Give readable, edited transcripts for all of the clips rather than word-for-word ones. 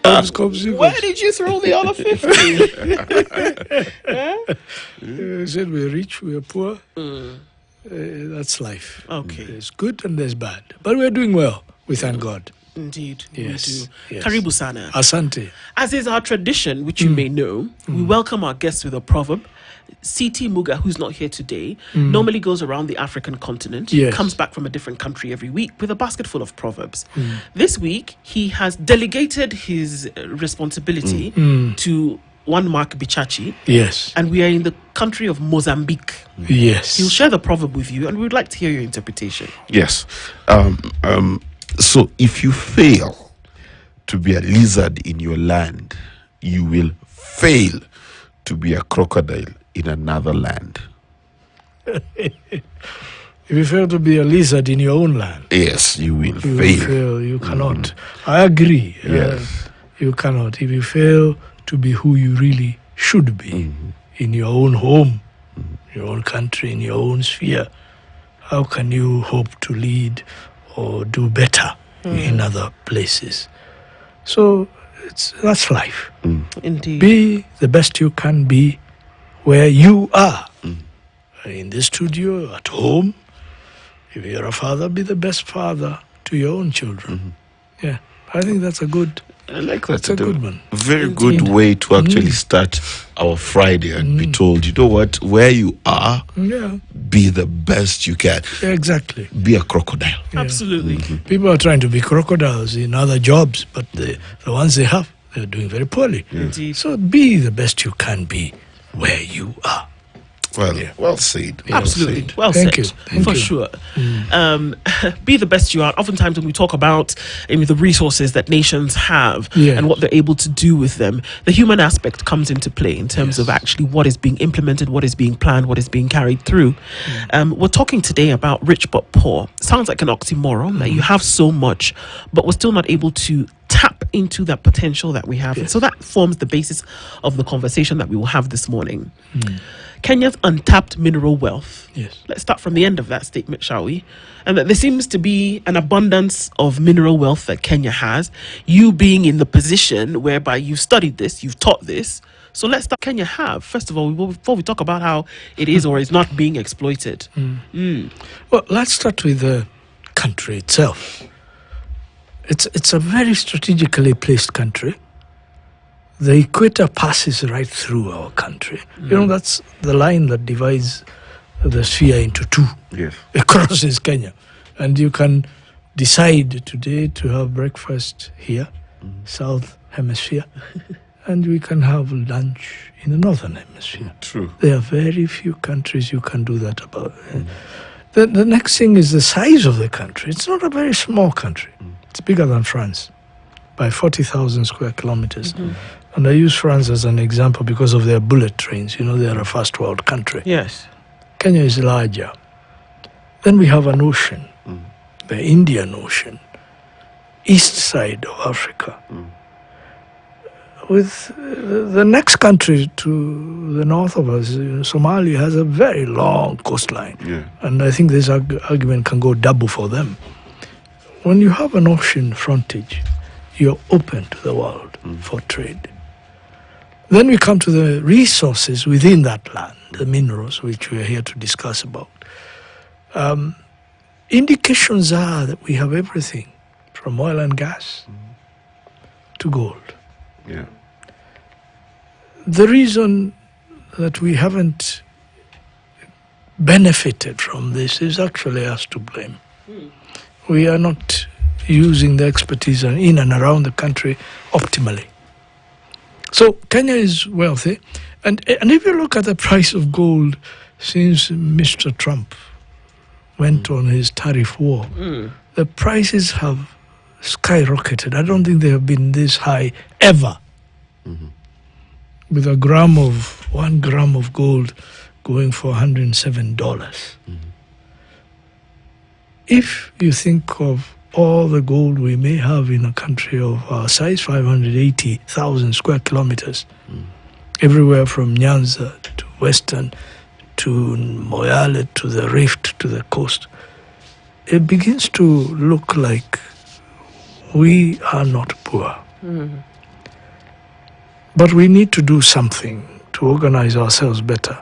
Where did you throw the other 50? Said we're rich, we're poor. That's life. Okay. There's good and there's bad. But we're doing well. We thank God. Indeed, Yes, we do. yes. Karibu sana. Asante. As is our tradition, which you may know, we welcome our guests with a proverb. C.T. Muga, who's not here today, normally goes around the African continent. Yes. Comes back from a different country every week with a basket full of proverbs. This week, he has delegated his responsibility to one Mark Bichachi, Yes. and we are in the country of Mozambique. Yes. He'll share the proverb with you, and we would like to hear your interpretation. Yes. So if you fail to be a lizard in your land, you will fail to be a crocodile in another land. If you fail to be a lizard in your own land, Yes, you will you fail. will fail. You cannot. I agree. Yes. You cannot. If you fail to be who you really should be in your own home, your own country, in your own sphere, how can you hope to lead or do better in other places? So that's life. Indeed. Be the best you can be where you are. In the studio, at home. If you're a father, be the best father to your own children. Yeah, I think that's a good. I like that. That's a good one. Very good way to actually start our Friday and be told, you know what, where you are, Yeah, be the best you can. exactly. Be a crocodile. Absolutely. People are trying to be crocodiles in other jobs, but the ones they have, they're doing very poorly. Indeed. So be the best you can be where you are. Well, well said. Well Absolutely. said. Well Thank said. you. Thank for you. sure. Be the best you are. Oftentimes when we talk about the resources that nations have Yes. and what they're able to do with them, the human aspect comes into play in terms of actually what is being implemented, what is being planned, what is being carried through. We're talking today about rich but poor. Sounds like an oxymoron that you have so much, but we're still not able to tap into that potential that we have. And so that forms the basis of the conversation that we will have this morning. Kenya's untapped mineral wealth. Yes. Let's start from the end of that statement, shall we? And that there seems to be an abundance of mineral wealth that Kenya has. You being in the position whereby you've studied this, you've taught this. So let's start. Kenya have, first of all, before we talk about how it is or is not being exploited. Well, let's start with the country itself. It's a very strategically placed country. The equator passes right through our country. You know, that's the line that divides the sphere into two. Yes. It crosses Kenya. And you can decide today to have breakfast here, South Hemisphere, and we can have lunch in the Northern Hemisphere. True. There are very few countries you can do that about. The next thing is the size of the country. It's not a very small country. It's bigger than France by 40,000 square kilometers. And I use France as an example because of their bullet trains. You know, they're a first world country. Yes. Kenya is larger. Then we have an ocean, the Indian Ocean, east side of Africa. With the next country to the north of us, Somalia, has a very long coastline. Yeah. And I think this argument can go double for them. When you have an ocean frontage, you're open to the world for trade. Then we come to the resources within that land, the minerals, which we are here to discuss about. Indications are that we have everything from oil and gas to gold. Yeah. The reason that we haven't benefited from this is actually us to blame. We are not using the expertise in and around the country optimally. So Kenya is wealthy, and if you look at the price of gold since Mr. Trump went on his tariff war, the prices have skyrocketed. I don't think they have been this high ever. With 1 gram of gold going for $107. If you think of all the gold we may have in a country of our size, 580,000 square kilometers, everywhere from Nyanza to Western to Moyale to the Rift to the coast, it begins to look like we are not poor. But we need to do something to organize ourselves better,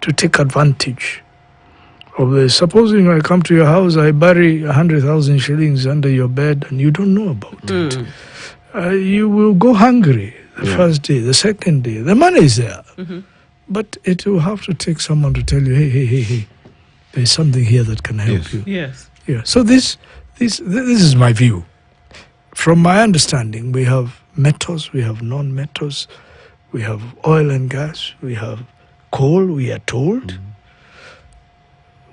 to take advantage of this. Supposing I come to your house, I bury 100,000 shillings under your bed and you don't know about it. You will go hungry the first day, the second day. The money is there. But it will have to take someone to tell you, hey, there's something here that can help you. Yes. Yeah. So this is my view. From my understanding, we have metals, we have non-metals, we have oil and gas, we have coal, we are told.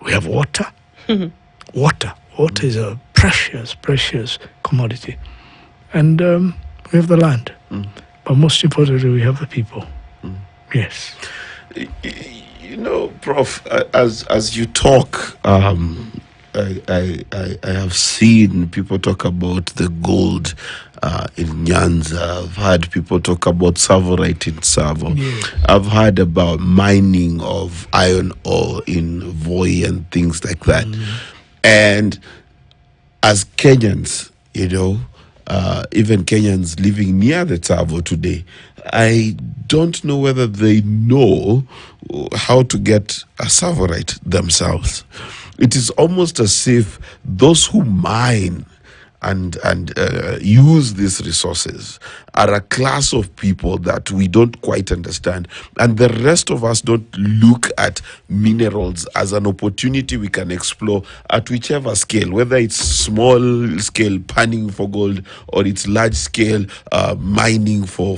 We have water. Water is a precious commodity. And we have the land. But most importantly, we have the people. Yes. You know, Prof, as you talk, I have seen people talk about the gold in Nyanza. I've heard people talk about Savorite in Savo. I've heard about mining of iron ore in Voi and things like that. And as Kenyans, you know, even Kenyans living near the Tsavo today, I don't know whether they know how to get a Savorite themselves. It is almost as if those who mine and use these resources are a class of people that we don't quite understand, and the rest of us don't look at minerals as an opportunity we can explore at whichever scale, whether it's small scale panning for gold or it's large scale mining for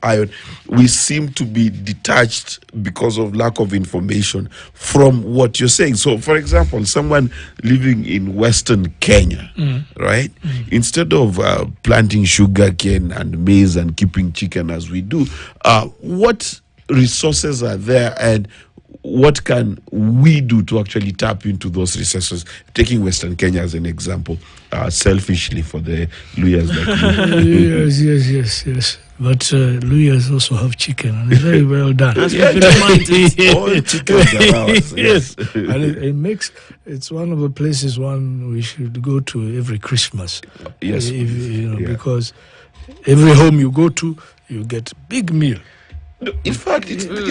iron. We seem to be detached because of lack of information from what you're saying. So, for example, someone living in Western Kenya, right? Instead of planting sugar cane and maize and keeping chicken as we do, what resources are there and what can we do to actually tap into those resources? Taking Western Kenya as an example, selfishly for the Luyas like me. Yes. But Luyas also have chicken, and it's very well done. As we've been reminded. All chickens are ours. Yes. And it's one of the places we should go to every Christmas. Yes. Because every home you go to, you get big meal. No, in fact, it's not a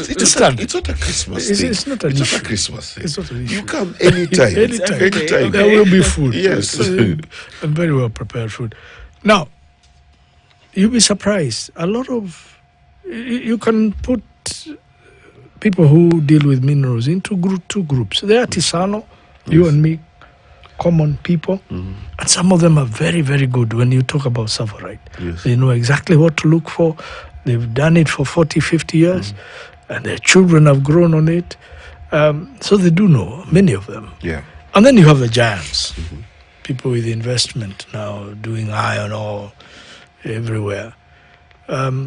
Christmas thing. It's not a Christmas thing. It's not an issue. You come anytime. Anytime. There will be food. Yes. And very well prepared food. Now, you'll be surprised. A lot of... You can put people who deal with minerals into two groups. They're artisanal, you and me, common people. And some of them are very, very good when you talk about Savorite. Yes. They know exactly what to look for. They've done it for 40, 50 years. And their children have grown on it. So they do know, many of them. Yeah. And then you have the giants. People with investment now doing iron ore everywhere. But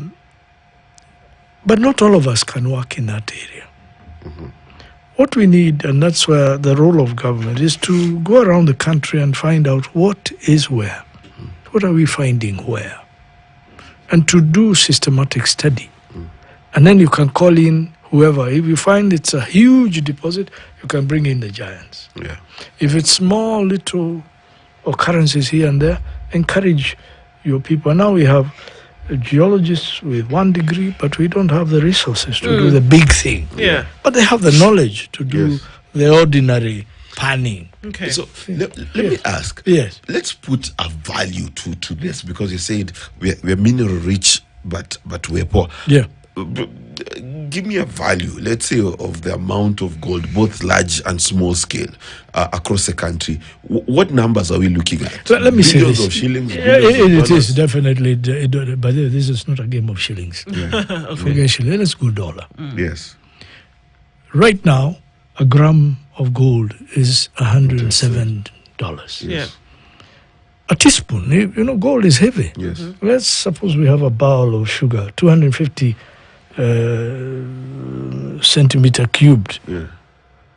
not all of us can work in that area. What we need, and that's where the role of government is, to go around the country and find out what is where. What are we finding where? And to do systematic study. And then you can call in whoever. If you find it's a huge deposit, you can bring in the giants. Yeah. If it's small, little occurrences here and there, encourage your people. Now we have geologists with 1 degree, but we don't have the resources to do the big thing. Yeah. But they have the knowledge to do the ordinary panning. Okay. So let me ask. Yes. Let's put a value to this, because you said we're mineral rich, but we're poor. Yeah. Give me a value, let's say, of the amount of gold, both large and small scale, across the country. What numbers are we looking at? So let me say Billions this. of shillings? It is definitely, but this is not a game of shillings. Forget shillings. Let's go dollar. Yes. Right now, a gram of gold is $107. Yeah. A teaspoon, gold is heavy. Yes. Let's suppose we have a barrel of sugar, 250 centimeter cubed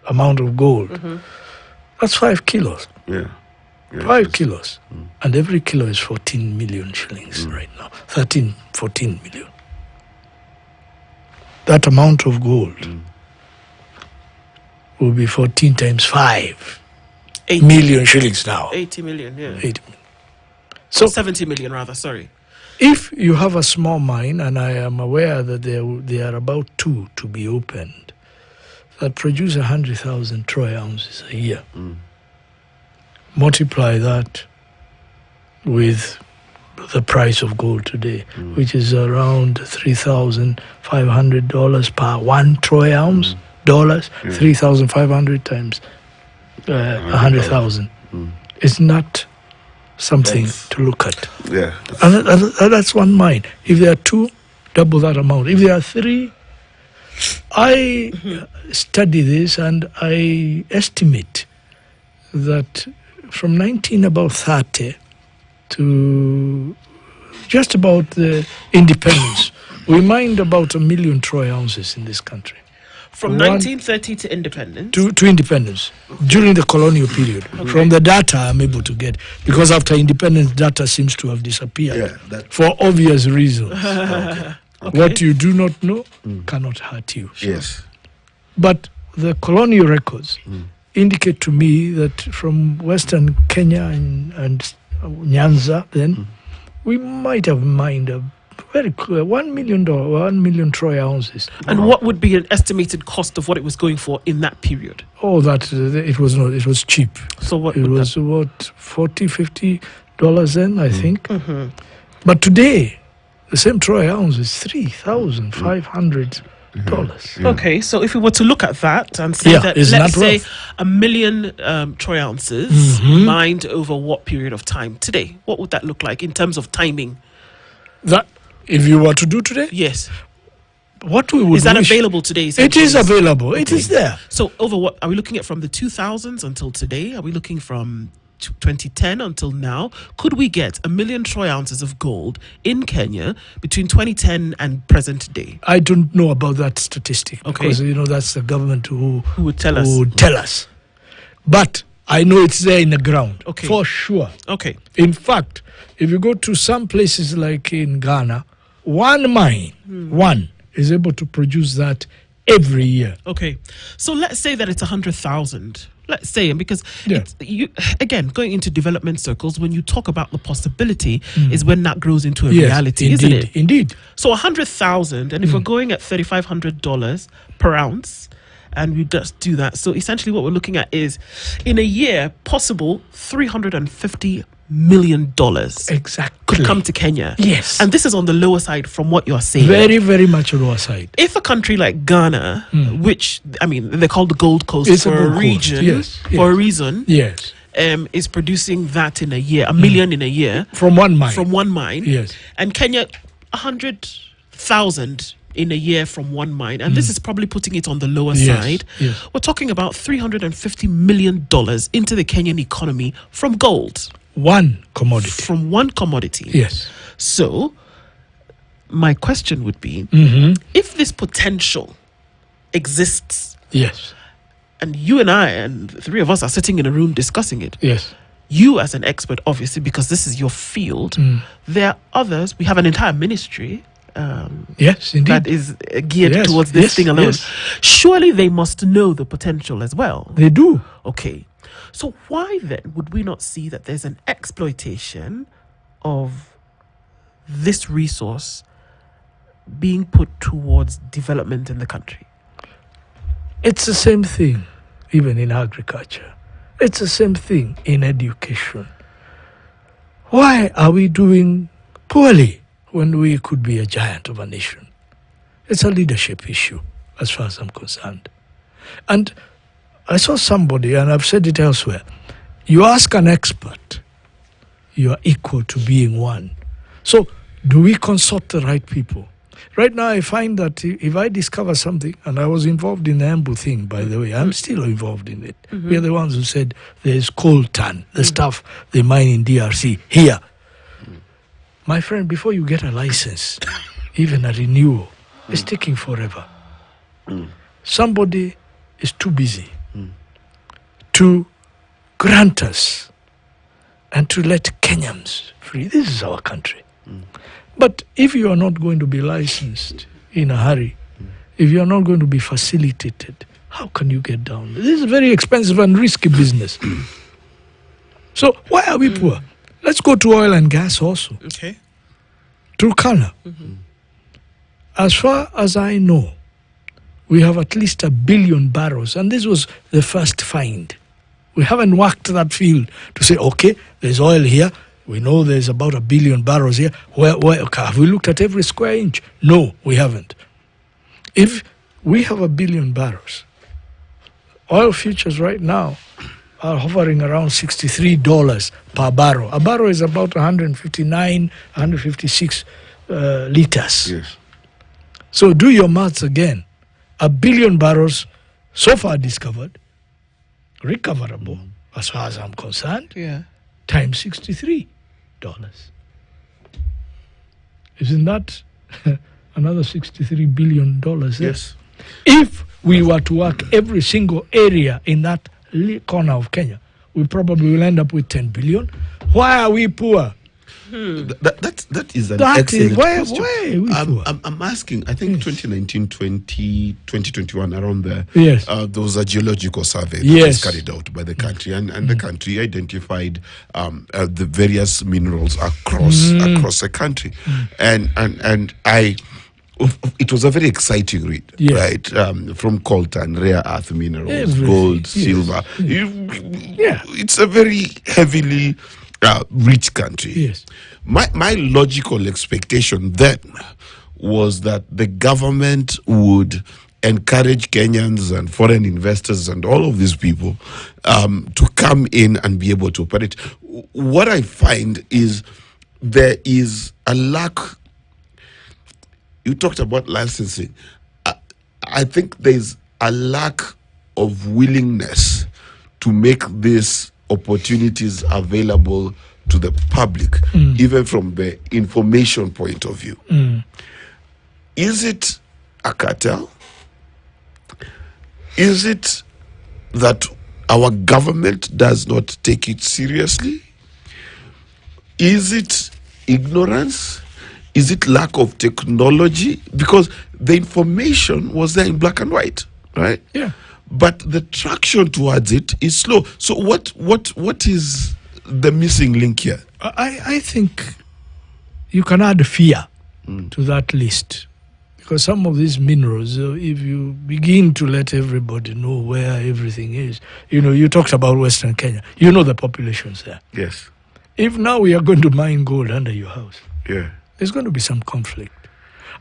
amount of gold. That's 5 kilos. Yeah. 5 kilos. And every kilo is 14 million shillings right now. 13, 14 million. That amount of gold will be 14 times 5 million shillings now. 80 million, yeah. 80 million. So 70 million rather, sorry. if you have a small mine, and I am aware that there are about 2 to be opened, that produce 100,000 troy ounces a year. Multiply that with the price of gold today, which is around $3,500 per 1 troy ounce. Dollars, 3,500 times 100,000. It's not something to look at. Yeah. And that's one mine. If there are 2, double that amount. If there are 3, I study this and I estimate that from 1930 to just about the independence, we mined about 1 million troy ounces in this country. From 1930 to independence? To independence, during the colonial period. From the data I'm able to get, because after independence, data seems to have disappeared for obvious reasons. What you do not know cannot hurt you. Yes. But the colonial records indicate to me that from Western Kenya and Nyanza then, we might have mined a very clear $1 million, 1 million troy ounces. And what would be an estimated cost of what it was going for in that period? Oh, that it was not. It was cheap. So what? It was what, $40-50 then, I think. But today, the same troy ounce is $3,500. Okay, so if we were to look at that and say that, let's say 1 million troy ounces mined over what period of time today? What would that look like in terms of timing? That, if you were to do today? Yes. What we would Is that available today? It is available. It is there. So over what are we looking at from the 2000s until today? Are we looking from 2010 until now? Could we get 1 million troy ounces of gold in Kenya between 2010 and present day? I don't know about that statistic because that's the government who would tell us. But I know it's there in the ground for sure. Okay. In fact, if you go to some places like in Ghana, one mine, one is able to produce that every year. Okay. So let's say that it's 100,000. Let's say, because it's, again, going into development circles, when you talk about the possibility is when that grows into a reality, indeed, isn't it? Indeed. So 100,000, and if we're going at $3,500 per ounce, and we just do that, so essentially what we're looking at is, in a year, possible $350 million could come to Kenya. Yes. And this is on the lower side from what you're saying. Very, very much lower side. If a country like Ghana, which, I mean, they're called the Gold Coast for a region, for a reason, is producing that in a year, 1 million in a year. From one mine. From one mine. Yes. And Kenya, 100,000 in a year from one mine. And this is probably putting it on the lower side. Yes. We're talking about $350 million into the Kenyan economy from gold. One commodity. From one commodity. Yes. So, my question would be, if this potential exists, and you and I and the 3 of us are sitting in a room discussing it, you as an expert, obviously, because this is your field, there are others, we have an entire ministry yes, indeed, that is geared towards this thing alone. Surely they must know the potential as well. They do. Okay. So why then would we not see that there's an exploitation of this resource being put towards development in the country? It's the same thing even in agriculture. It's the same thing in education. Why are we doing poorly when we could be a giant of a nation? It's a leadership issue as far as I'm concerned. And I saw somebody, and I've said it elsewhere, you ask an expert, you are equal to being one. So do we consult the right people? Right now I find that if I discover something, and I was involved in the Embu thing, by the way, I'm still involved in it. We are the ones who said there's coltan, the stuff they mine in DRC, here. My friend, before you get a license, even a renewal, it's taking forever. Somebody is too busy to grant us and to let Kenyans free. This is our country. But if you are not going to be licensed in a hurry, if you are not going to be facilitated, how can you get down? This is a very expensive and risky business. So why are we poor? Let's go to oil and gas also. Okay. Turkana. As far as I know, we have at least 1 billion barrels, and this was the first find. We haven't worked that field to say, okay, there's oil here. We know there's about 1 billion barrels here. Where have we looked at every square inch? No, we haven't. If we have 1 billion barrels, oil futures right now are hovering around $63 per barrel. A barrel is about 159, 156 liters. Yes. So do your maths again. 1 billion barrels so far discovered, recoverable, as far as I'm concerned, Yeah. times $63. Isn't that another $63 billion there? Yes. If we were to work every single area in that corner of Kenya, we probably will end up with 10 billion. Why are we poor? That is an That is- excellent why question. are we poor? I'm asking, I think 2019, 2021, around there, Yes. there was a geological survey that Yes. was carried out by the country, and the country identified the various minerals across the country. And it was a very exciting read, Yes. right? From coltan, rare earth minerals, Everything, gold, yes. silver. Yeah. It's a very heavily rich country. Yes. My logical expectation then was that the government would encourage Kenyans and foreign investors and all of these people to come in and be able to operate. What I find is there is a lack. You talked about licensing. I think there's a lack of willingness to make these opportunities available to the public, even from the information point of view. Is it a cartel? Is it that our government does not take it seriously? Is it ignorance? Is it lack of technology? Because the information was there in black and white, right? Yeah. But the traction towards it is slow. So what is the missing link here? I think you can add fear to that list, because some of these minerals, if you begin to let everybody know where everything is, you talked about Western Kenya, the populations there. Yes. If now we are going to mine gold under your house, Yeah. there's going to be some conflict.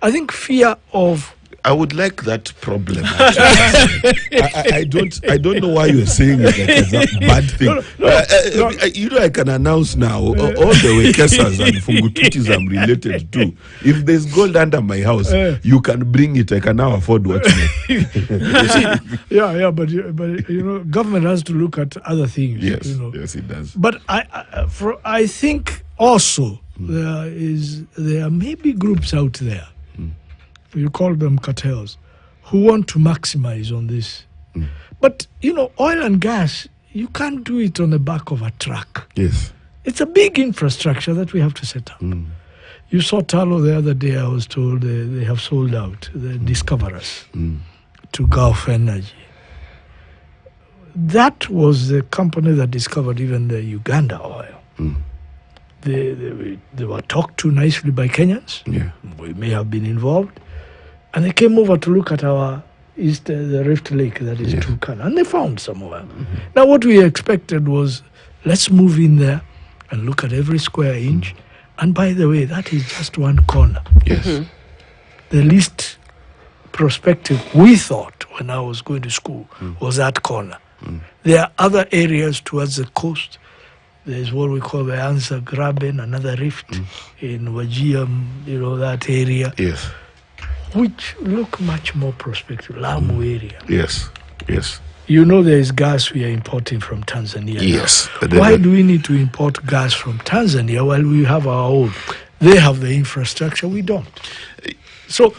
I think fear of I would like that problem. I don't know why you're saying it like it's a bad thing. I can announce now all the Wekesas and Fungututis I'm related to. If there's gold under my house, you can bring it. I can now afford what you yeah, but government has to look at other things. Yes, yes, it does. But I think also there may be groups out there, you call them cartels, who want to maximize on this. But, oil and gas, you can't do it on the back of a truck. Yes. It's a big infrastructure that we have to set up. You saw Talo the other day, I was told they have sold out, the discoverers, to Gulf Energy. That was the company that discovered even the Uganda oil. They were talked to nicely by Kenyans. Yeah. We may have been involved. And they came over to look at our the Rift Lake, that is Turkana, and they found some oil. Now, what we expected was, let's move in there and look at every square inch. And by the way, that is just one corner. Yes. The least prospective, we thought, when I was going to school, was that corner. There are other areas towards the coast. There's what we call the Anza Graben, another rift in Wajir, that area. Yes. Which look much more prospective, Lamu area. Yes. Yes. There is gas we are importing from Tanzania. Yes. Now. Why do we need to import gas from Tanzania while we have our own? They have the infrastructure, we don't. So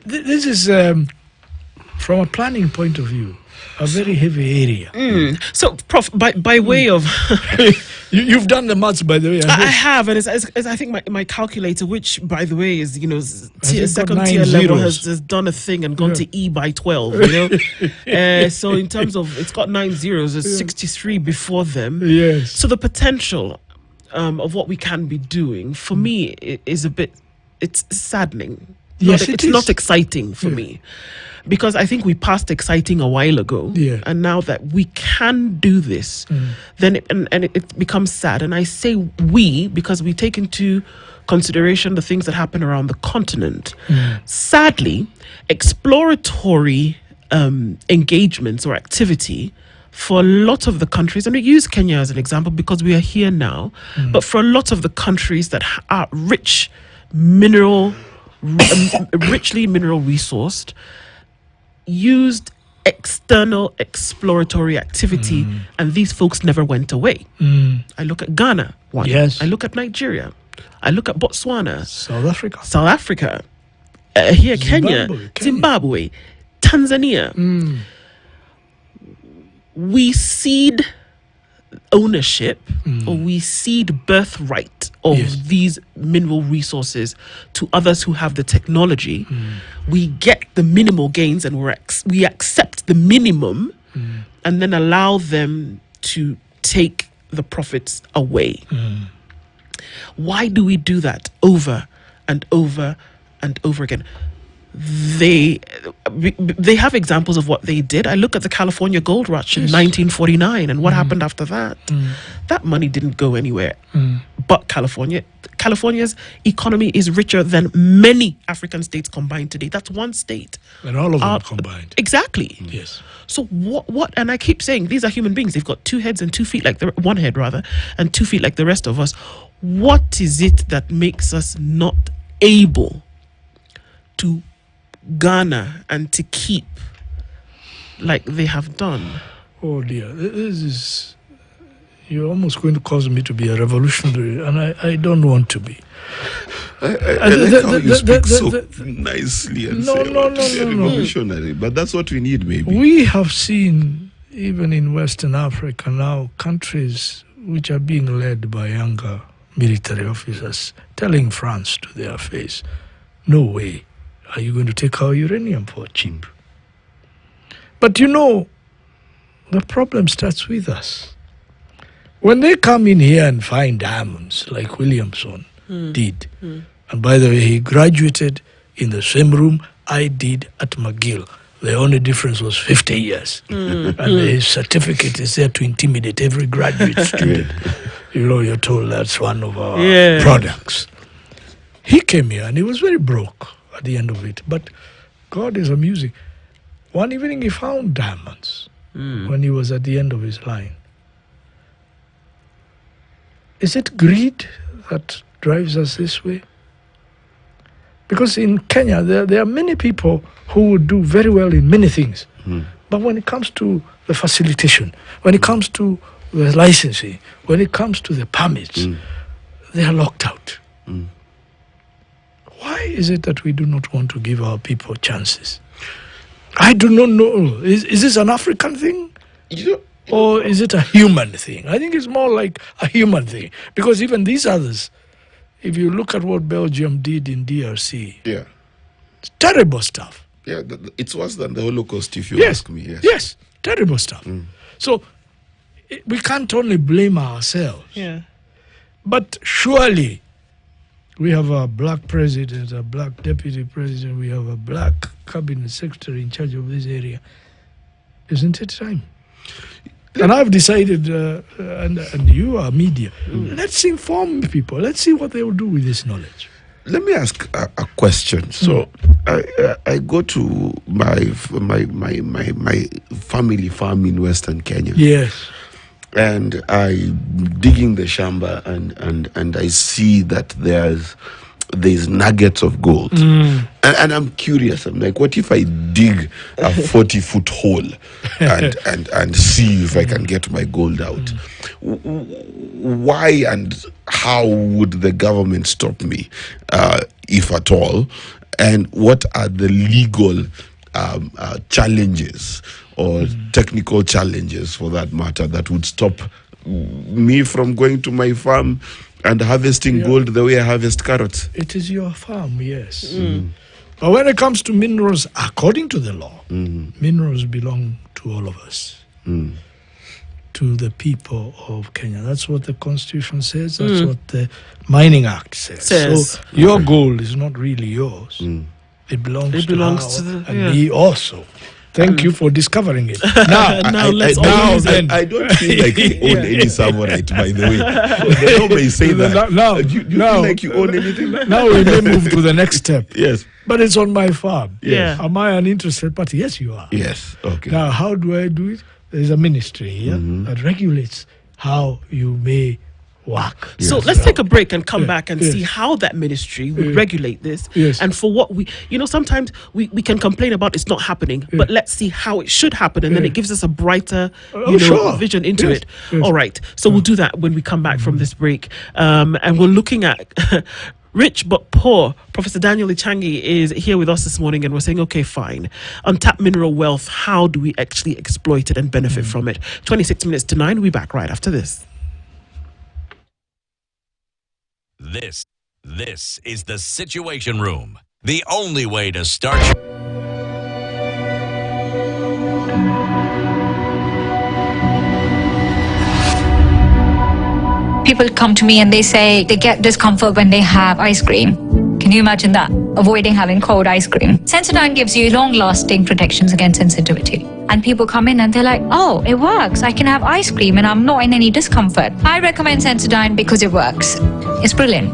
this is, from a planning point of view, a very heavy area. So, Prof, by way of... You've done the maths, by the way. I have, and it's I think my calculator, which, by the way, is, second got tier 9 level, zeros. has done a thing and gone to E by 12, So in terms of, it's got 9 zeros, there's 63 before them. Yes. So the potential of what we can be doing, for me, is a bit it's saddening. Yes, It's not exciting for me, because I think we passed exciting a while ago. Yeah. And now that we can do this, then it becomes sad. And I say we because we take into consideration the things that happen around the continent. Sadly, exploratory engagements or activity for a lot of the countries, and we use Kenya as an example because we are here now, but for a lot of the countries that are richly mineral resourced, used external exploratory activity, and these folks never went away. I look at Ghana, one. Yes. I look at Nigeria. I look at Botswana, South Africa, here Kenya. Zimbabwe, Tanzania. We cede ownership or we cede birthright of these mineral resources to others who have the technology. We get the minimal gains and we accept the minimum and then allow them to take the profits away. Why do we do that over and over and over again? They have examples of what they did. I look at the California gold rush in 1949 and what happened after that. That money didn't go anywhere but California. California's economy is richer than many African states combined today. That's one state. And all of them combined. Exactly. Yes. So what? And I keep saying these are human beings. They've got 2 heads and 2 feet, one head rather, and 2 feet like the rest of us. What is it that makes us not able to garner and to keep like they have done? Oh dear, this is, you're almost going to cause me to be a revolutionary, and I don't want to be. I like how you speak so nicely and No, say, no, to be no, no. revolutionary, but that's what we need, maybe. We have seen, even in Western Africa now, countries which are being led by younger military officers telling France to their face, no way are you going to take our uranium for cheap. But you know, the problem starts with us. When they come in here and find diamonds, like Williamson did, and by the way, he graduated in the same room I did at McGill. The only difference was 50 years. And his certificate is there to intimidate every graduate student. You know, you're told that's one of our products. He came here and he was very broke at the end of it. But God is amusing. One evening he found diamonds when he was at the end of his line. Is it greed that drives us this way? Because in Kenya, there are many people who would do very well in many things. But when it comes to the facilitation, when it comes to the licensing, when it comes to the permits, they are locked out. Why is it that we do not want to give our people chances? I do not know. Is this an African thing? Or is it a human thing? I think it's more like a human thing. Because even these others, if you look at what Belgium did in DRC, it's terrible stuff. Yeah, it's worse than the Holocaust, if you ask me. Yes, terrible stuff. So we can't only blame ourselves. But surely we have a black president, a black deputy president, we have a black cabinet secretary in charge of this area. Isn't it time? And I've decided, and you are media, let's inform people. Let's see what they will do with this knowledge. Let me ask a question. So I go to my family farm in Western Kenya. Yes. And I digging the shamba and I see that there's nuggets of gold. And I'm curious. I'm like, what if I dig a 40-foot hole and see if I can get my gold out? Why and how would the government stop me, if at all? And what are the legal challenges or technical challenges, for that matter, that would stop me from going to my farm and harvesting gold the way I harvest carrots? It is your farm, yes. But when it comes to minerals, according to the law, minerals belong to all of us. to the people of Kenya. That's what the Constitution says. That's what the Mining Act says. So your gold is not really yours. It belongs to her and me also. Thank you for discovering it. Now, I don't feel like you own any samurai, by the way. The law may say that. Now, do you feel like you own anything? Now we may move to the next step. Yes. But it's on my farm. Yes. Am I an interested party? Yes, you are. Yes. Okay. Now, how do I do it? There's a ministry here that regulates how you may work. So let's take a break and come back and see how that ministry would regulate this. And for what sometimes we can complain about it's not happening, but let's see how it should happen. And then it gives us a brighter, vision into it. All right. So we'll do that when we come back from this break. And we're looking at rich but poor. Professor Daniel Ichangi is here with us this morning, and we're saying, okay, fine. Untapped mineral wealth, how do we actually exploit it and benefit from it? 26 minutes to 9. We'll be back right after this. This is the Situation Room, the only way to start. People come to me and they say they get discomfort when they have ice cream. Can you imagine that? Avoiding having cold ice cream. Sensodyne gives you long-lasting protections against sensitivity. And people come in and they're like, oh, it works. I can have ice cream and I'm not in any discomfort. I recommend Sensodyne because it works. It's brilliant.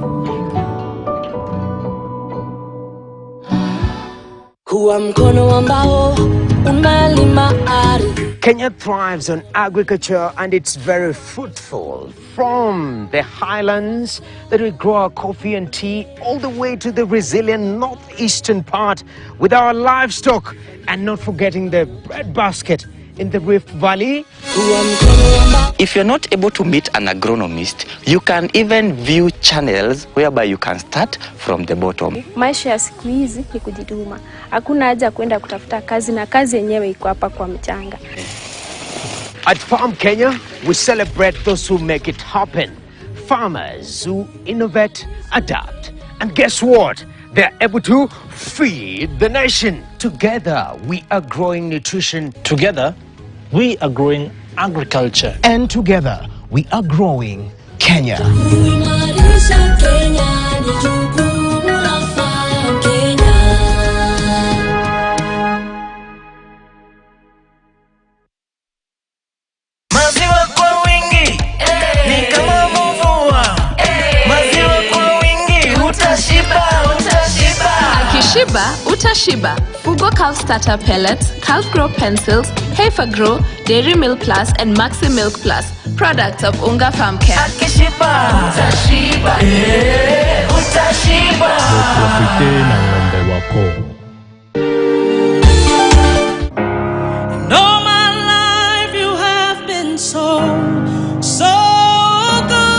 Kenya thrives on agriculture and it's very fruitful. From the highlands that we grow our coffee and tea all the way to the resilient northeastern part with our livestock, and not forgetting the breadbasket in the Rift Valley. If you're not able to meet an agronomist, you can even view channels whereby you can start from the bottom. Maisha ya siku hizi ni kujituma. Hakuna haja kwenda kutafuta kazi, na kazi yenyewe iko hapa kwa mchanga. At Farm Kenya, we celebrate those who make it happen. Farmers who innovate, adapt, and guess what? They're able to feed the nation. Together, we are growing nutrition. Together, we are growing agriculture. And together, we are growing Kenya. Shiba, Utashiba, Fugo Calf Starter Pellets, Calf Grow Pencils, Heifer Grow, Dairy Milk Plus, and Maxi Milk Plus, products of Unga Farm Care. Akishiba, Utashiba, Utashiba. And all my life you have been so good.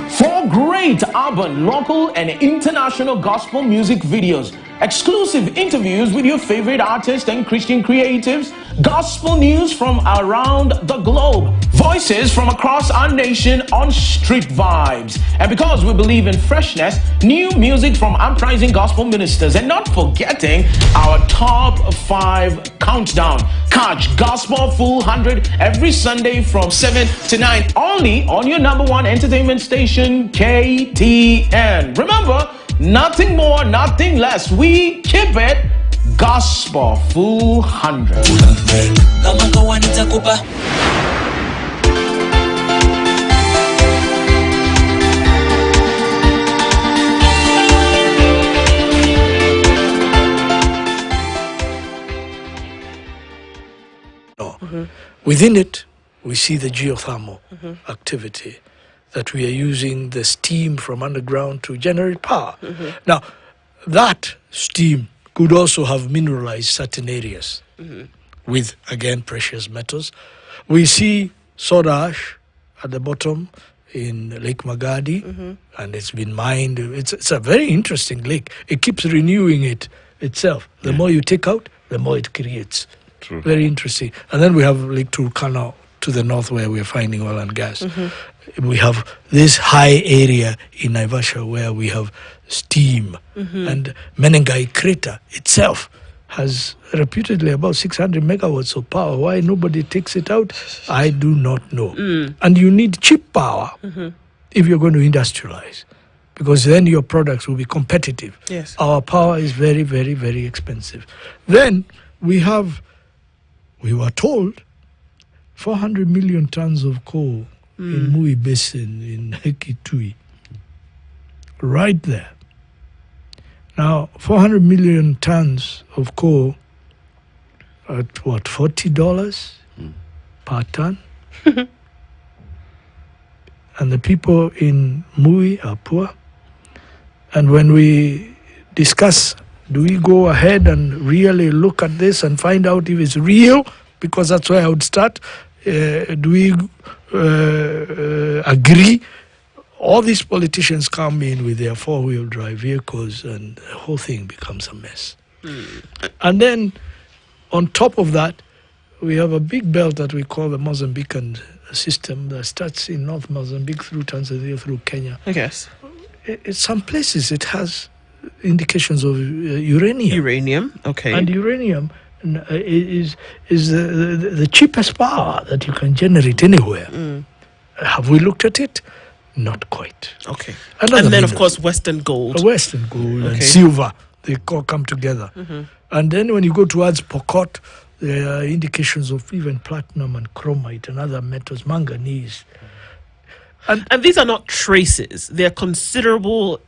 For great urban, local, and international gospel music videos, exclusive interviews with your favorite artists and Christian creatives, gospel news from around the globe, voices from across our nation on Street Vibes. And because we believe in freshness, new music from uprising gospel ministers, and not forgetting our top 5 countdown. Catch Gospel Full 100 every Sunday from 7 to 9, only on your #1 entertainment station, KTN. Remember, nothing more, nothing less. We keep it Gospel Full 100. Within it, we see the geothermal activity, that we are using the steam from underground to generate power. Now, that steam could also have mineralized certain areas with, again, precious metals. We see soda ash at the bottom in Lake Magadi, and it's been mined. It's a very interesting lake. It keeps renewing itself. The more you take out, the more it creates. True. Very interesting. And then we have Lake Turkana to the north, where we're finding oil and gas. We have this high area in Naivasha where we have steam. And Menengai crater itself has reputedly about 600 megawatts of power. Why nobody takes it out, I do not know. And you need cheap power if you're going to industrialize, because then your products will be competitive. Yes. Our power is very, very, very expensive. Then we were told 400 million tons of coal in Mui Basin in Kitui. Right there. Now, 400 million tons of coal at what, $40 per ton? And the people in Mui are poor. And when we discuss, do we go ahead and really look at this and find out if it's real? Because that's where I would start. Do we agree? All these politicians come in with their four-wheel drive vehicles and the whole thing becomes a mess. And then on top of that, we have a big belt that we call the Mozambican system that starts in North Mozambique through Tanzania, through Kenya. I guess. In some places it has indications of uranium. Uranium, okay. And uranium is the cheapest power that you can generate anywhere. Have we looked at it? Not quite. Okay. Another and then, mineral. of course, Western gold. Western gold and Okay. silver, they all come together. And then when you go towards Pokot, there are indications of even platinum and chromite and other metals, manganese. And these are not traces. They're considerable...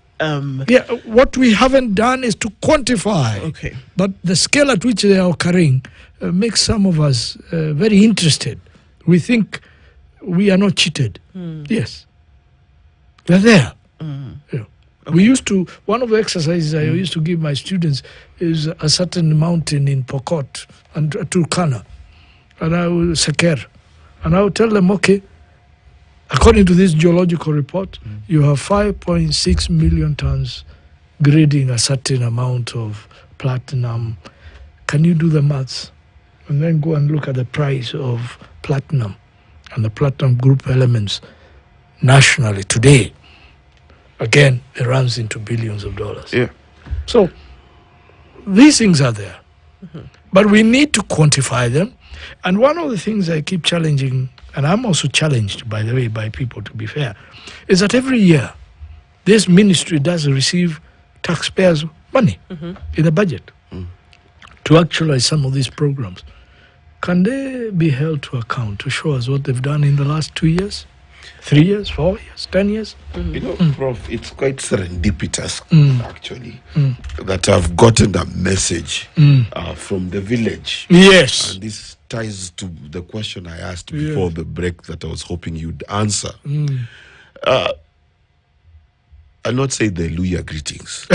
what we haven't done is to quantify. Okay. But the scale at which they are occurring makes some of us very interested. We think we are not cheated. Yes. They're there. Yeah. We used to, one of the exercises I used to give my students is a certain mountain in Pokot and Turkana, and I will Seker, and I will tell them, okay, according to this geological report, you have 5.6 million tons grading a certain amount of platinum. Can you do the maths? And then go and look at the price of platinum and the platinum group elements nationally today. Again, it runs into billions of dollars. Yeah. So these things are there. But we need to quantify them. And one of the things I keep challenging, and I'm also challenged, by the way, by people, to be fair, is that every year this ministry does receive taxpayers' money in the budget to actualize some of these programs. Can they be held to account to show us what they've done in the last 2 years, 3 years, 4 years, 10 years? You know, Prof, it's quite serendipitous, actually, that I've gotten a message from the village. Yes. And this ties to the question I asked before the break that I was hoping you'd answer. I'll not say the Luya greetings,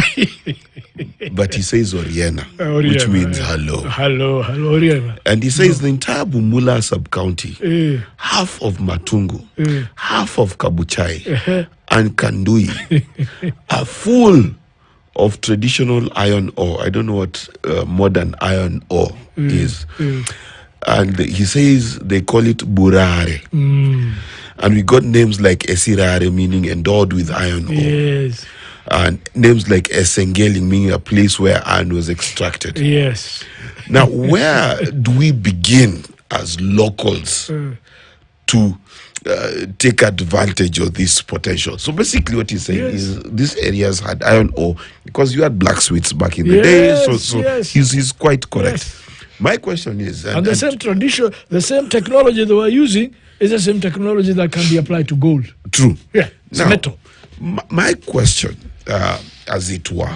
but he says Oriena, which means hello. Hello, Oriena. And he says the entire Bumula sub-county, half of Matungu, half of Kabuchai, and Kandui are full of traditional iron ore. I don't know what modern iron ore is. And he says they call it Burare. And we got names like Esirare, meaning endowed with iron ore. Yes. And names like Esengeling, meaning a place where iron was extracted. Yes. Now, where do we begin as locals to take advantage of this potential? So basically what he's saying is these areas had iron ore because you had blacksmiths back in the day. So he's quite correct. My question is... And the same tradition, the same technology they were using is the same technology that can be applied to gold. True. Yeah, it's now, metal. My question, as it were,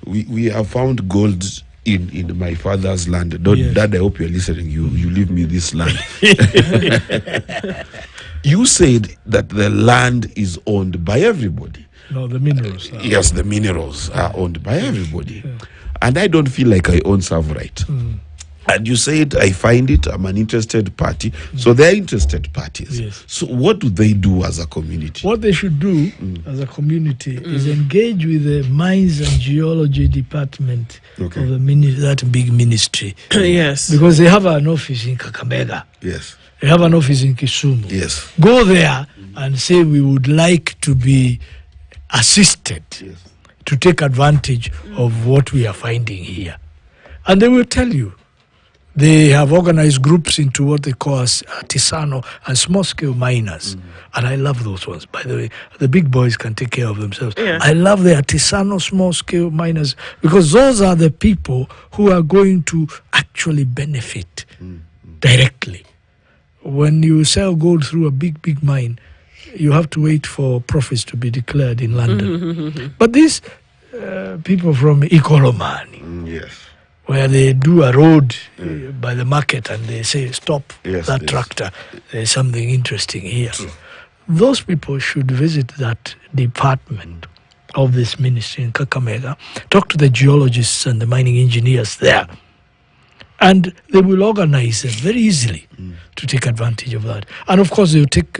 we have found gold in my father's land. Dad, I hope you're listening. You leave me this land. You said that the land is owned by everybody. No, the minerals. Yes, the minerals are owned by everybody. And I don't feel like I own Savrite. And you said, I find it, I'm an interested party. So they're interested parties. Yes. So what do they do as a community? What they should do as a community is engage with the mines and geology department of the that big ministry. Yes. Because they have an office in Kakamega. Yes. They have an office in Kisumu. Yes. Go there and say we would like to be assisted to take advantage of what we are finding here. And they will tell you. They have organized groups into what they call as artisanal and small-scale miners. And I love those ones, by the way. The big boys can take care of themselves. Yeah. I love the artisanal small-scale miners because those are the people who are going to actually benefit directly. When you sell gold through a big mine, you have to wait for profits to be declared in London. But these people from Ikolomani, yes, where they do a road by the market and they say, stop that tractor, there's something interesting here. Those people should visit that department of this ministry in Kakamega, talk to the geologists and the mining engineers there, and they will organize them very easily to take advantage of that. And of course, they'll take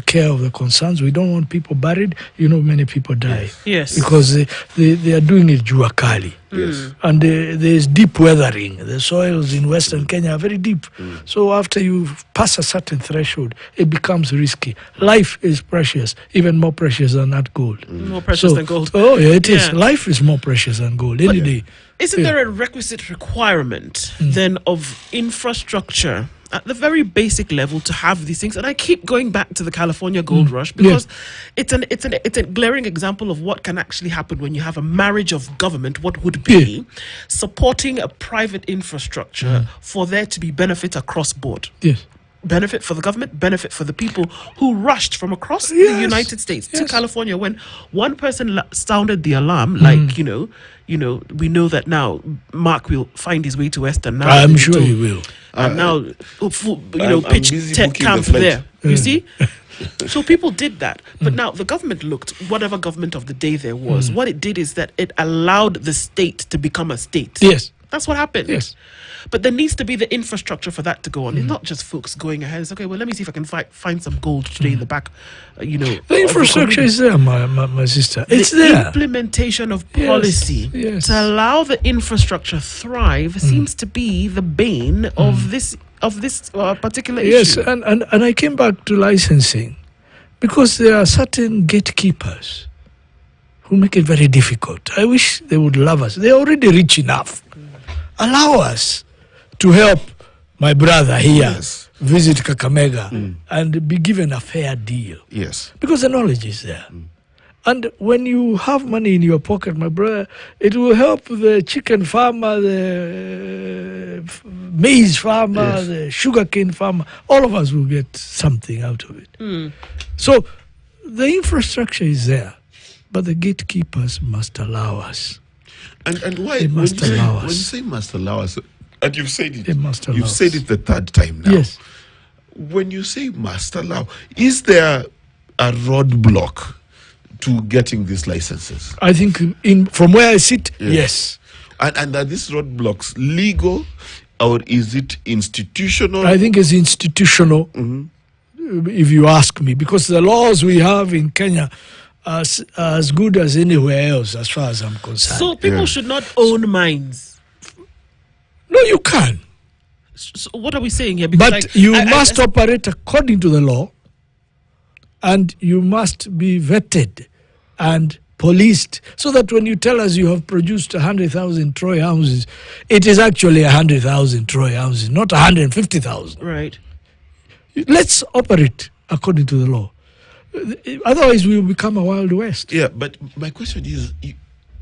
care of the concerns. We don't want people buried. You know, many people die. Yes. Because they are doing it jua kali. Yes. And there's deep weathering. The soils in Western Kenya are very deep. So after you pass a certain threshold, it becomes risky. Life is precious, even more precious than that gold. More precious than gold. Oh, yeah, it is. Life is more precious than gold any day. Isn't there a requisite requirement then of infrastructure at the very basic level to have these things? And I keep going back to the California gold rush because it's a glaring example of what can actually happen when you have a marriage of government, what would be supporting a private infrastructure for there to be benefit across board. Yes. Benefit for the government, benefit for the people who rushed from across the United States to California when one person sounded the alarm, like, you know, we know that now Mark will find his way to Western now. I'm sure he will. And now, pitch camp there. You see? So people did that. But now the government looked, whatever government of the day there was, what it did is that it allowed the state to become a state. Yes. That's what happened. Yes. But there needs to be the infrastructure for that to go on. It's not just folks going ahead. It's okay, well, let me see if I can find some gold today in the back, The infrastructure is there, my sister. It's the there. Implementation of policy to allow the infrastructure thrive seems to be the bane of this particular issue. Yes, and I came back to licensing because there are certain gatekeepers who make it very difficult. I wish they would love us. They're already rich enough. Allow us to help my brother here visit Kakamega and be given a fair deal. Yes. Because the knowledge is there. And when you have money in your pocket, my brother, it will help the chicken farmer, the maize farmer, the sugarcane farmer. All of us will get something out of it. So the infrastructure is there, but the gatekeepers must allow us. And why? They must allow us. When you say must allow us, and you've said it, they must allow you've said it the third time now. Yes. When you say must allow, is there a roadblock to getting these licenses? I think from where I sit, yes. And are these roadblocks legal or is it institutional? I think it's institutional, if you ask me, because the laws we have in Kenya are as good as anywhere else, as far as I'm concerned. So people should not own mines. No, you can. So what are we saying here? Because but you must operate according to the law, and you must be vetted and policed, so that when you tell us you have produced 100,000 Troy ounces, it is actually 100,000 Troy ounces, not 150,000. Right. Let's operate according to the law. Otherwise, we will become a Wild West. Yeah, but my question is,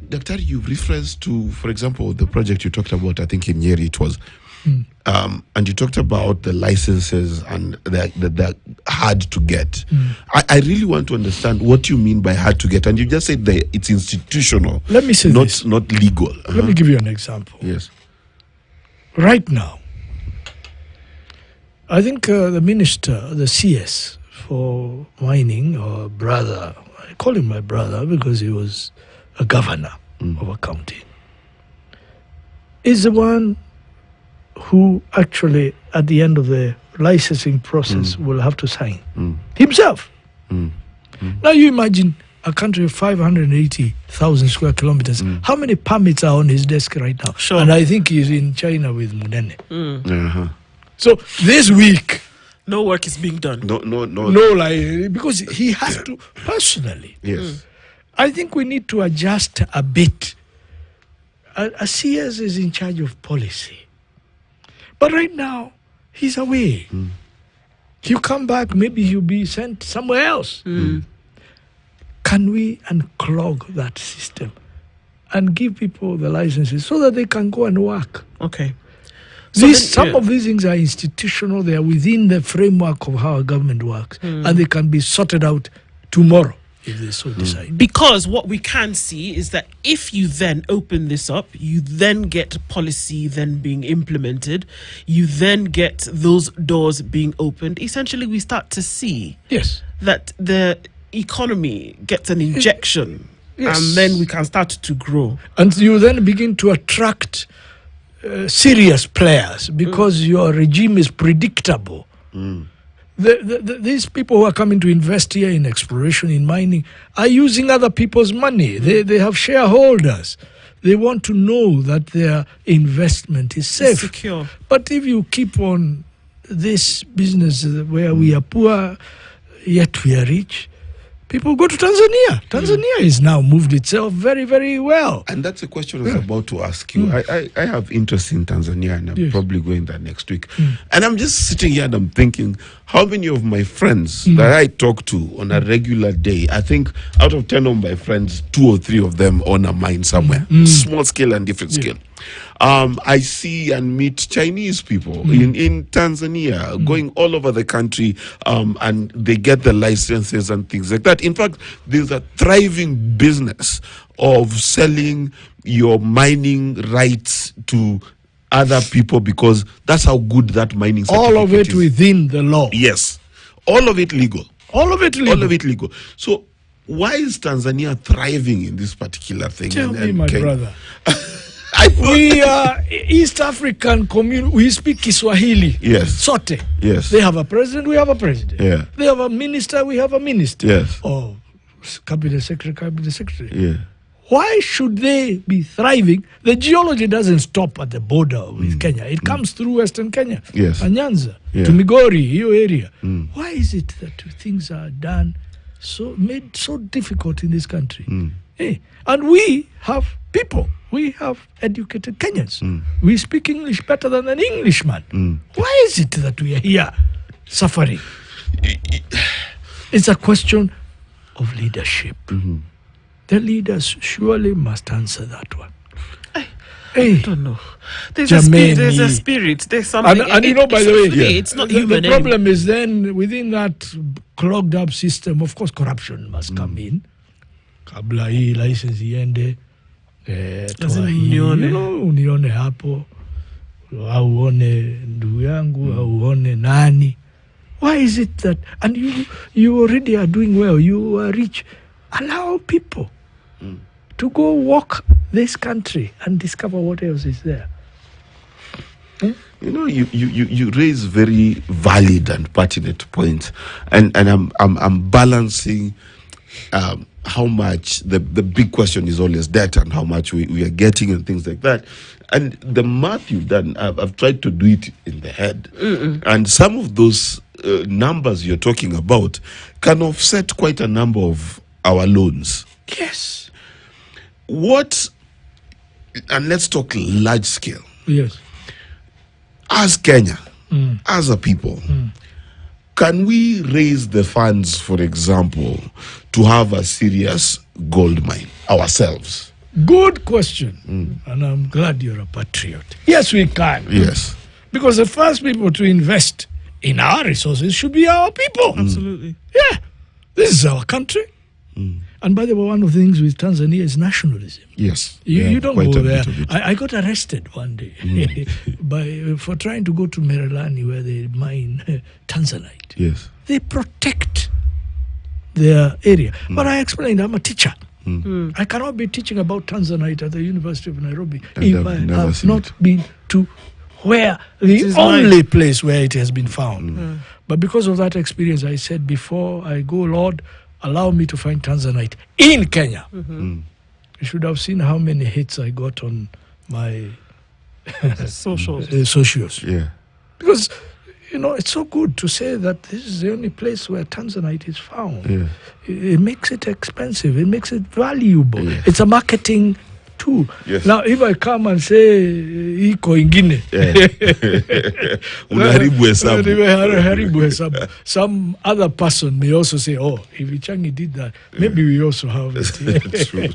Dr. you've referenced to, for example, the project you talked about, I think in Nyeri it was, and you talked about the licenses and the hard to get. I really want to understand what you mean by hard to get. And you just said that it's institutional. Let me say this. Not legal. Let me give you an example. Yes. Right now, I think the minister, the CS for mining, or brother, I call him my brother because he was a governor of a county, is the one who actually, at the end of the licensing process, will have to sign himself. Now you imagine a country of 580,000 square kilometers. How many permits are on his desk right now? Sure. And I think he's in China with Munene. So this week, no work is being done. No, because he has to personally. Yes. I think we need to adjust a bit a CS is in charge of policy. But right now, he's away. He'll come back, maybe he'll be sent somewhere else. Can we unclog that system and give people the licenses so that they can go and work? Okay. So Some of these things are institutional. They are within the framework of how a government works. And they can be sorted out tomorrow if they so decide. Because what we can see is that if you then open this up, you then get policy then being implemented, you then get those doors being opened. Essentially, we start to see that the economy gets an injection, and then we can start to grow. And you then begin to attract serious players because your regime is predictable. These people who are coming to invest here in exploration, in mining, are using other people's money. They have shareholders. They want to know that their investment is safe. Secure. But if you keep on this business where we are poor, yet we are rich, people go to Tanzania. Tanzania has now moved itself very, very well. And that's a question I was about to ask you. I have interest in Tanzania, and I'm probably going there next week. And I'm just sitting here and I'm thinking, how many of my friends that I talk to on a regular day, I think out of 10 of my friends, 2 or 3 of them own a mine somewhere, small scale and different scale. I see and meet Chinese people in Tanzania going all over the country, and they get the licenses and things like that. In fact, there's a thriving business of selling your mining rights to other people because that's how good that mining certificate all of it is. Within the law. Yes. All of it legal. All of it legal. All of it legal. So why is Tanzania thriving in this particular thing? Tell me, my brother. We are East African community. We speak Kiswahili. Yes. Sote. Yes. They have a president. We have a president. Yeah. They have a minister. We have a minister. Yes. Oh, cabinet secretary. Yeah. Why should they be thriving? The geology doesn't stop at the border with Kenya. It comes through Western Kenya. Yes. Anyanza Yeah. to Migori, your area. Why is it that things are made so difficult in this country? Hey, and we have people. We have educated Kenyans. We speak English better than an Englishman. Why is it that we are here suffering? It's a question of leadership. The leaders surely must answer that one. I don't know. There's a spirit. There's something. And you know, by the way, it's not human. The problem is then within that clogged up system, of course, corruption must come in. Kabla hii license iende, unione hapo, au uone ndugu yangu, au uone nani. Why is it that, and you already are doing well, you are rich, allow people to go walk this country and discover what else is there. You know, you raise very valid and pertinent points, and I'm balancing how much the big question is always debt and how much we are getting and things like that. And the math you've done, I've tried to do it in the head, and some of those numbers you're talking about can offset quite a number of our loans. Yes. And let's talk large scale. Yes. As Kenya, as a people, can we raise the funds, for example, to have a serious gold mine ourselves? Good question. And I'm glad you're a patriot. Yes, we can. Yes. Because the first people to invest in our resources should be our people. Absolutely. Yeah. This is our country. And by the way, one of the things with Tanzania is nationalism. Yes. You don't go there. I got arrested one day for trying to go to Merelani where they mine Tanzanite. Yes. They protect their area. But I explained, I'm a teacher. I cannot be teaching about Tanzanite at the University of Nairobi if I have not been to where the only place where it has been found. But because of that experience, I said, before I go, Lord, allow me to find Tanzanite in Kenya. You should have seen how many hits I got on my socials. Yeah. Because, it's so good to say that this is the only place where Tanzanite is found. Yeah. It makes it expensive. It makes it valuable. Yeah. It's a marketing too. Yes. Now, if I come and say iko ingine, Unaharibu hesabu. Some other person may also say, "Oh, if Ichangi did that, maybe we also have it." True.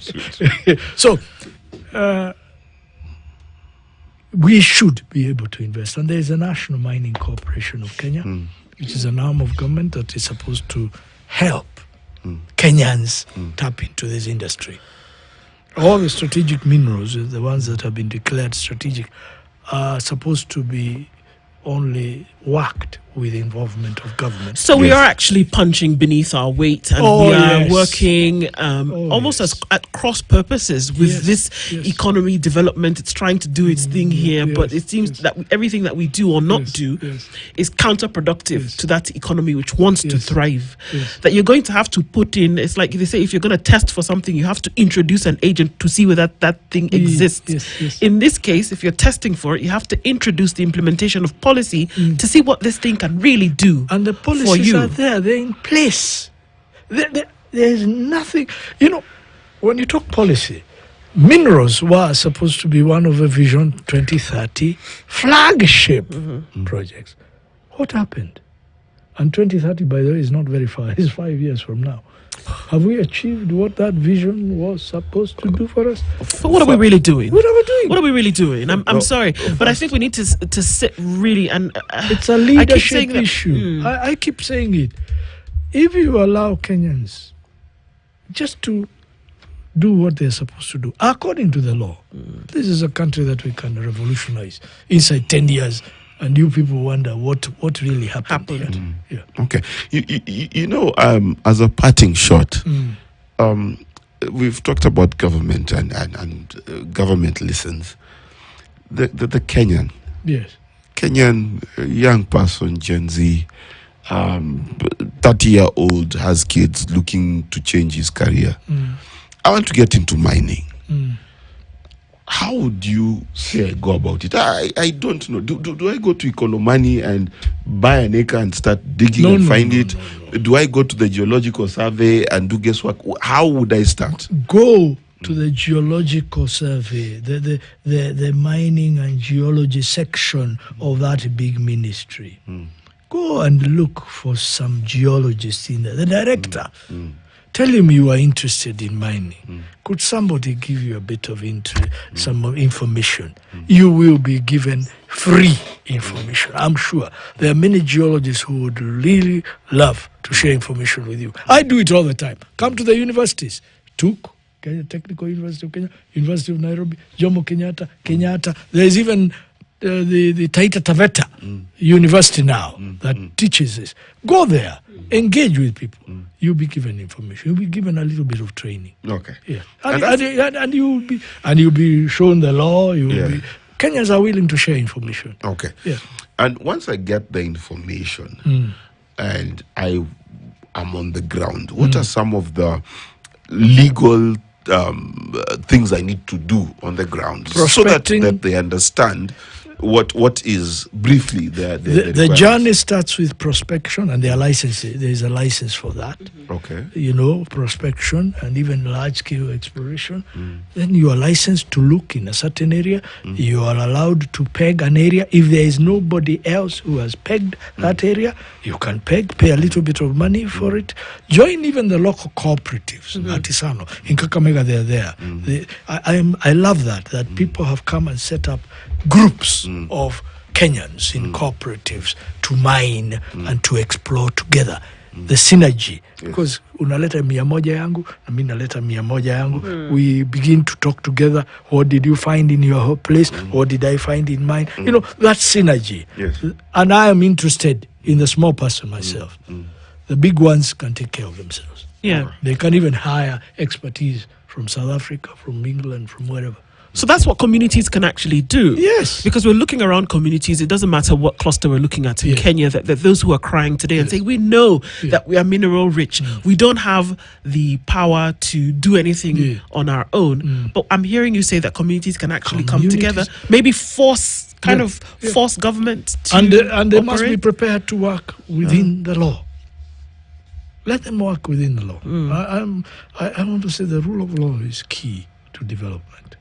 So, we should be able to invest. And there is a National Mining Corporation of Kenya, which is an arm of government that is supposed to help Kenyans tap into this industry. All the strategic minerals, the ones that have been declared strategic, are supposed to be only worked with involvement of government. So we are actually punching beneath our weight, and we are working almost as at cross purposes with this economy development. It's trying to do its thing here, but it seems that everything that we do or not do is counterproductive to that economy which wants to thrive. That you're going to have to put in, it's like they say, if you're going to test for something, you have to introduce an agent to see whether that thing exists. In this case, if you're testing for it, you have to introduce the implementation of policy to see what this thing can really do. And the policies are there, they're in place. There's nothing, when you talk policy, minerals were supposed to be one of the Vision 2030 flagship projects. What happened? And 2030, by the way, is not very far. It's 5 years from now. Have we achieved what that vision was supposed to do for us? But what are we really doing? What are we doing? What are we really doing? I'm sorry, but I think we need to sit really and it's a leadership issue. I keep saying it. If you allow Kenyans just to do what they're supposed to do according to the law, this is a country that we can revolutionize inside 10 years. And you people wonder what really happened. Yeah. Okay. As a parting shot, we've talked about government and government listens. The Kenyan, Kenyan young person, Gen Z, 30-year-old has kids looking to change his career. I want to get into mining. How would you say I go about it? I don't know. Do I go to Economani and buy an acre and start digging and find it? Do I go to the geological survey and do guesswork? How would I start? Go to the geological survey, the mining and geology section of that big ministry. Go and look for some geologists in there. The director. Tell him you are interested in mining. Could somebody give you a bit of some information? You will be given free information. I'm sure there are many geologists who would really love to share information with you. I do it all the time. Come to the universities. Kenya Technical University of Kenya, University of Nairobi, Jomo Kenyatta. There is even the Taita Taveta University now that teaches this. Go there. Engage with people. You'll be given information. You'll be given a little bit of training. Okay. Yeah. And you'll be shown the law. Kenyans are willing to share information. Okay. Yeah. And once I get the information and I am on the ground, what are some of the legal things I need to do on the ground so that they understand what is briefly the journey starts with prospection, and there are licenses. There is a license for that. Okay. Prospection and even large-scale exploration. Then you are licensed to look in a certain area. You are allowed to peg an area. If there is nobody else who has pegged that area, you can pay a little bit of money for it. Join even the local cooperatives. Artisano in Kakamega, they're there. I love that people have come and set up groups of Kenyans in cooperatives to mine and to explore together. The synergy, because unaleta 100 yangu na mimi naleta 100 yangu. We begin to talk together. What did you find in your place? What did I find in mine? That synergy. And I am interested in the small person myself. The big ones can take care of themselves. They can even hire expertise from South Africa, from England, from wherever. So that's what communities can actually do. Yes. Because we're looking around communities. It doesn't matter what cluster we're looking at in Kenya, that those who are crying today and saying, we know that we are mineral rich. We don't have the power to do anything on our own. But I'm hearing you say that communities can actually come together, maybe force government to and they must be prepared to work within the law. Let them work within the law. I want to say the rule of law is key to development.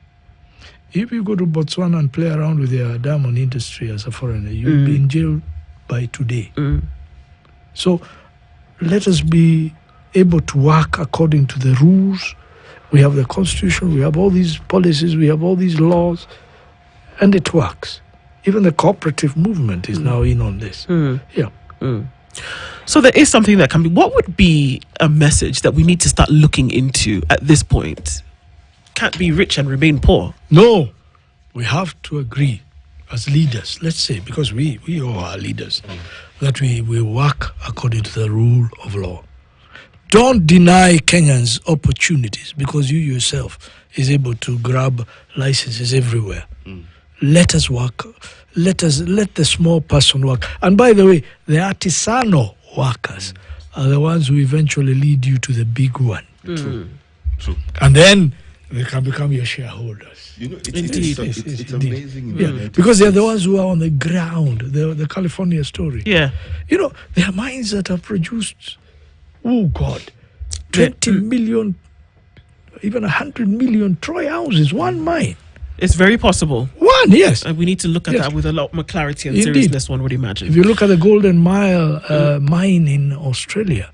If you go to Botswana and play around with your diamond industry as a foreigner, you'll be in jail by today. So let us be able to work according to the rules. We have the constitution, we have all these policies, we have all these laws, and it works. Even the cooperative movement is now in on this. So there is something that can be. What would be a message that we need to start looking into at this point? Can't be rich and remain poor. No, we have to agree as leaders, let's say, because we all are leaders, that we work according to the rule of law. Don't deny Kenyans opportunities because you yourself is able to grab licenses everywhere. Let us work. Let the small person work. And by the way, the artisanal workers are the ones who eventually lead you to the big one. True. And then they can become your shareholders. You know, it's amazing. Yeah, because they're the ones who are on the ground. The California story. Yeah. You know, there are mines that have produced, 20 million, even 100 million troy ounces, one mine. It's very possible. One, yes. And we need to look at that with a lot more clarity and seriousness, one would imagine. If you look at the Golden Mile mine in Australia,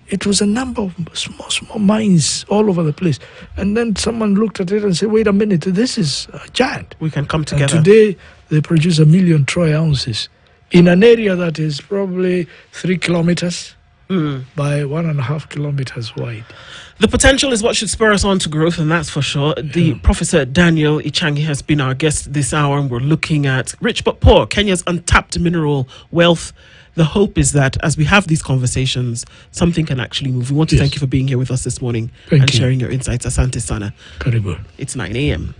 it was a number of small mines all over the place. And then someone looked at it and said, wait a minute, this is a giant. We can come together. And today, they produce 1 million troy ounces in an area that is probably 3 kilometers by 1.5 kilometers wide. The potential is what should spur us on to growth, and that's for sure. Professor Daniel Ichangi has been our guest this hour, and we're looking at Rich But Poor, Kenya's untapped mineral wealth. The hope is that as we have these conversations, something can actually move. We want to thank you for being here with us this morning and sharing your insights. Asante sana. Karibu. It's 9 a.m.